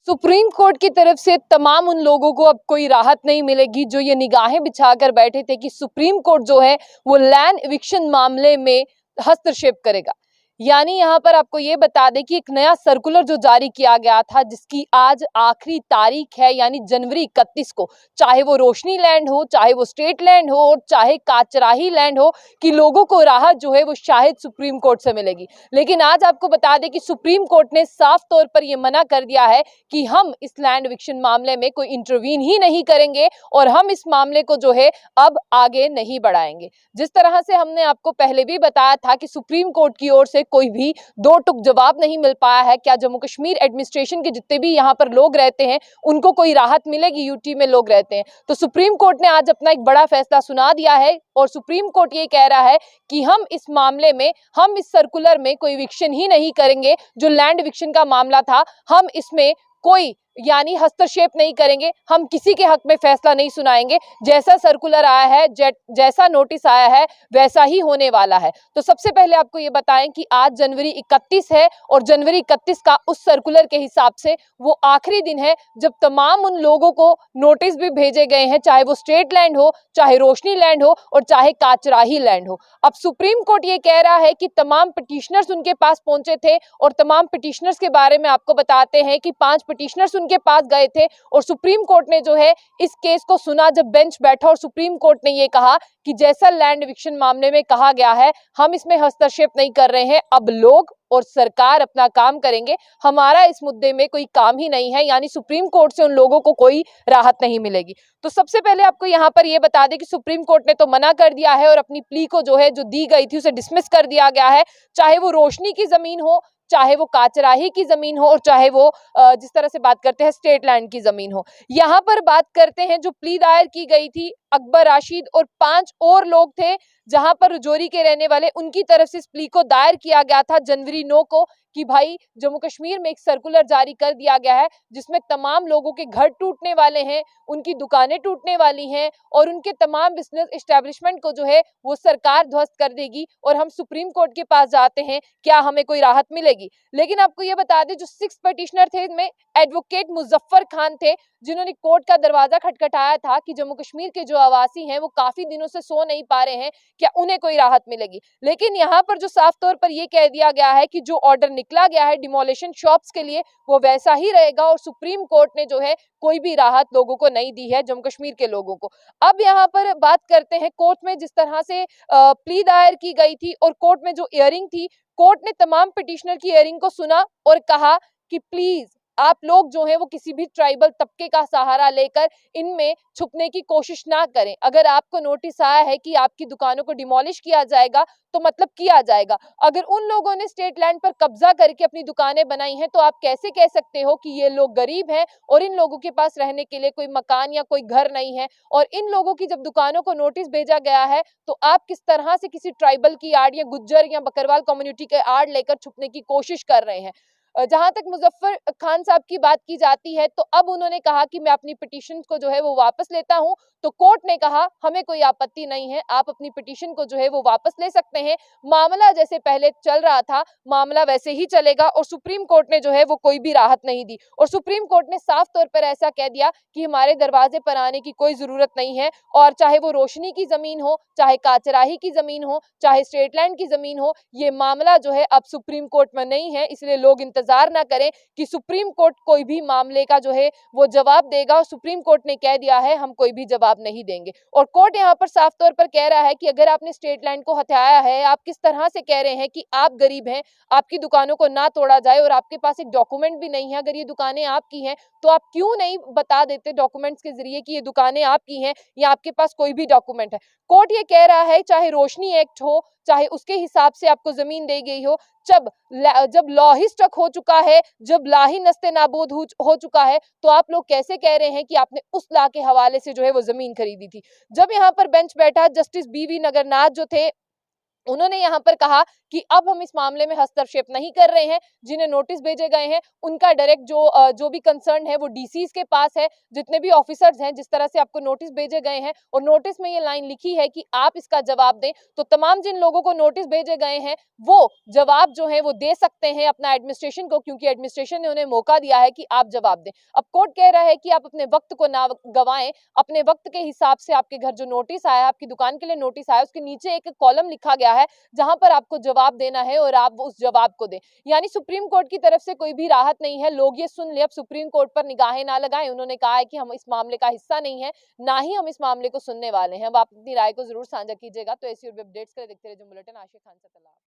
Supreme court की तरफ से तमाम उन लोगों को अब कोई राहत नहीं मिलेगी जो ये निगाहें बिछाकर बैठे थे कि सुप्रीम कोर्ट जो है वो लैंड इविक्शन मामले में हस्तक्षेप करेगा। यानी यहाँ पर आपको ये बता दें कि एक नया सर्कुलर जो जारी किया गया था जिसकी आज आखिरी तारीख है यानी जनवरी 31 को, चाहे वो रोशनी लैंड हो, चाहे वो स्टेट लैंड हो और चाहे काचराही लैंड हो, कि लोगों को राहत जो है वो शायद सुप्रीम कोर्ट से मिलेगी। लेकिन आज आपको बता दें कि सुप्रीम कोर्ट ने साफ तौर पर यह मना कर दिया है कि हम इस लैंड इविक्शन मामले में कोई इंटरवीन ही नहीं करेंगे और हम इस मामले को जो है अब आगे नहीं बढ़ाएंगे। जिस तरह से हमने आपको पहले भी बताया था कि सुप्रीम कोर्ट की ओर से कोई भी दो टुक जवाब नहीं मिल पाया है, क्या जम्मू कश्मीर एडमिनिस्ट्रेशन के जितने भी यहाँ पर लोग रहते हैं उनको कोई राहत मिलेगी, यूटी में लोग रहते हैं। तो सुप्रीम कोर्ट ने आज अपना एक बड़ा फैसला सुना दिया है और सुप्रीम कोर्ट ये कह रहा है कि हम इस मामले में, हम इस सर्कुलर में कोई इविक्शन ही नहीं करेंगे। जो लैंड इविक्शन का मामला था, हम इसमें कोई यानी हस्तक्षेप नहीं करेंगे, हम किसी के हक में फैसला नहीं सुनाएंगे। जैसा सर्कुलर आया है, जैसा नोटिस आया है, वैसा ही होने वाला है। तो सबसे पहले आपको ये बताएं कि आज जनवरी 31 है और जनवरी 31 का उस सर्कुलर के हिसाब से वो आखिरी दिन है जब तमाम उन लोगों को नोटिस भी भेजे गए हैं, चाहे वो स्टेट लैंड हो, चाहे रोशनी लैंड हो और चाहे काचराही लैंड हो। अब सुप्रीम कोर्ट ये कह रहा है कि तमाम पिटिशनर्स उनके पास पहुंचे थे और तमाम पिटिशनर्स के बारे में आपको बताते हैं कि 5 पिटिशनर्स उनके पास गए थे और सुप्रीम कोर्ट ने जो है इस केस को सुना। जब बेंच बैठा और सुप्रीम कोर्ट ने ये कहा कि जैसा लैंड इविक्शन मामले में कहा गया है, हम इसमें हस्तक्षेप नहीं कर रहे हैं, अब लोग और सरकार अपना काम करेंगे, हमारा इस मुद्दे में कोई काम ही नहीं है। यानी सुप्रीम कोर्ट से उन लोगों को कोई राहत नहीं मिलेगी। तो सबसे पहले आपको यहाँ पर यह बता दें कि सुप्रीम कोर्ट ने तो मना कर दिया है और अपनी प्ली को जो है, जो दी गई थी, उसे डिसमिस कर दिया गया है। चाहे वो रोशनी की जमीन हो, चाहे वो काचराही की जमीन हो और चाहे वो जिस तरह से बात करते हैं स्टेट लैंड की जमीन हो। यहाँ पर बात करते हैं जो प्ली दायर की गई थी, अकबर राशिद और 5 और लोग थे जहां पर रजौरी के रहने वाले, उनकी तरफ से इस प्ली को दायर किया गया था जनवरी 9 को कि भाई जम्मू कश्मीर में एक सर्कुलर जारी कर दिया गया है जिसमें तमाम लोगों के घर टूटने वाले हैं, उनकी दुकानें टूटने वाली हैं और उनके तमाम बिजनेस एस्टेब्लिशमेंट को जो है वो सरकार ध्वस्त कर देगी और हम सुप्रीम कोर्ट के पास जाते हैं, क्या हमें कोई राहत मिलेगी। लेकिन आपको ये बता दें जो 6 पिटिशनर थे इनमें एडवोकेट मुजफ्फर खान थे, जिन्होंने कोर्ट का दरवाजा खटखटाया था कि जम्मू कश्मीर के जो आवासी हैं वो काफी दिनों से सो नहीं पा रहे हैं, क्या उन्हें कोई राहत मिलेगी। लेकिन यहाँ पर जो साफ तौर पर यह कह दिया गया है कि जो ऑर्डर निकला गया है डिमोलिशन शॉप्स के लिए वो वैसा ही रहेगा और सुप्रीम कोर्ट ने जो है कोई भी राहत लोगों को नहीं दी है, जम्मू कश्मीर के लोगों को। अब यहाँ पर बात करते हैं कोर्ट में जिस तरह से प्ली दायर की गई थी और कोर्ट में जो हियरिंग थी, कोर्ट ने तमाम पिटिशनर की हियरिंग को सुना और कहा कि प्लीज आप लोग जो है वो किसी भी ट्राइबल तबके का सहारा लेकर इनमें छुपने की कोशिश ना करें। अगर आपको नोटिस आया है कि आपकी दुकानों को डिमोलिश किया जाएगा तो मतलब किया जाएगा। अगर उन लोगों ने स्टेट लैंड पर कब्जा करके अपनी दुकानें बनाई हैं तो आप कैसे कह सकते हो कि ये लोग गरीब हैं और इन लोगों के पास रहने के लिए कोई मकान या कोई घर नहीं है। और इन लोगों की जब दुकानों को नोटिस भेजा गया है तो आप किस तरह से किसी ट्राइबल की आड़ या गुज्जर या बकरवाल कम्युनिटी के आड़ लेकर छुपने की कोशिश कर रहे हैं। जहां तक मुजफ्फर खान साहब की बात की जाती है तो अब उन्होंने कहा कि मैं अपनी पिटीशन को जो है वो वापस लेता हूं, तो कोर्ट ने कहा हमें कोई आपत्ति नहीं है, आप अपनी पिटीशन को जो है वो वापस ले सकते हैं। मामला जैसे पहले चल रहा था मामला वैसे ही चलेगा और सुप्रीम कोर्ट ने जो है वो कोई भी राहत नहीं दी और सुप्रीम कोर्ट ने साफ तौर पर ऐसा कह दिया कि हमारे दरवाजे पर आने की कोई जरूरत नहीं है। और चाहे वो रोशनी की जमीन हो, चाहे काचराही की जमीन हो, चाहे स्टेट लैंड की जमीन हो, ये मामला जो है अब सुप्रीम कोर्ट में नहीं है। इसलिए लोग इंतजार ना करें कि सुप्रीम कोर्ट कोई भी मामले का जो है वो जवाब देगा और सुप्रीम कोर्ट ने कह दिया है हम कोई भी जवाब नहीं देंगे। और कोर्ट यहाँ पर साफ तौर पर कह रहा है कि अगर आपने स्टेट लैंड को हथियाया है, आप किस तरह से कह रहे हैं कि आप गरीब हैं, आपकी दुकानों को ना तोड़ा जाए और आपके पास एक डॉक्यूमेंट भी नहीं है, अगर ये दुकानें आपकी हैं तो आप क्यों नहीं बता देते डॉक्यूमेंट्स के जरिए कि ये दुकानें आपकी हैं या आपके पास कोई भी डॉक्यूमेंट है। कोर्ट ये कह रहा है चाहे रोशनी एक्ट हो, चाहे उसके हिसाब से आपको जमीन दी गई हो, जब लॉ ही स्ट्रक हो चुका है, जब लॉ ही नस्ते नाबूद हो चुका है, तो आप लोग कैसे कह रहे हैं कि आपने उस लॉ के हवाले से जो है वो जमीन खरीदी थी। जब यहाँ पर बेंच बैठा जस्टिस बीवी नगरनाथ जो थे, उन्होंने यहाँ पर कहा कि अब हम इस मामले में हस्तक्षेप नहीं कर रहे हैं। जिन्हें नोटिस भेजे गए हैं उनका डायरेक्ट जो भी कंसर्न है वो डीसीज के पास है। जितने भी ऑफिसर्स हैं, जिस तरह से आपको नोटिस भेजे गए हैं और नोटिस में ये लाइन लिखी है कि आप इसका जवाब दें, तो तमाम जिन लोगों को नोटिस भेजे गए हैं वो जवाब जो है वो दे सकते हैं अपना एडमिनिस्ट्रेशन को, क्योंकि एडमिनिस्ट्रेशन ने उन्हें मौका दिया है कि आप जवाब दें। अब कोर्ट कह रहा है कि आप अपने वक्त को ना गवाएं, अपने वक्त के हिसाब से आपके घर जो नोटिस आया, आपकी दुकान के लिए नोटिस आया, उसके नीचे एक कॉलम लिखा गया है जहां पर आपको जवाब देना है और आप उस जवाब को दें। यानी सुप्रीम कोर्ट की तरफ से कोई भी राहत नहीं है। लोग ये सुन ले, अब सुप्रीम कोर्ट पर निगाहें ना लगाएं। उन्होंने कहा है कि हम इस मामले का हिस्सा नहीं है, ना ही हम इस मामले को सुनने वाले हैं। अब आप अपनी राय को जरूर साझा कीजिएगा। तो ऐसी और भी अपडेट्स के लिए देखते रहिए बुलेटिन। आशिक खान से।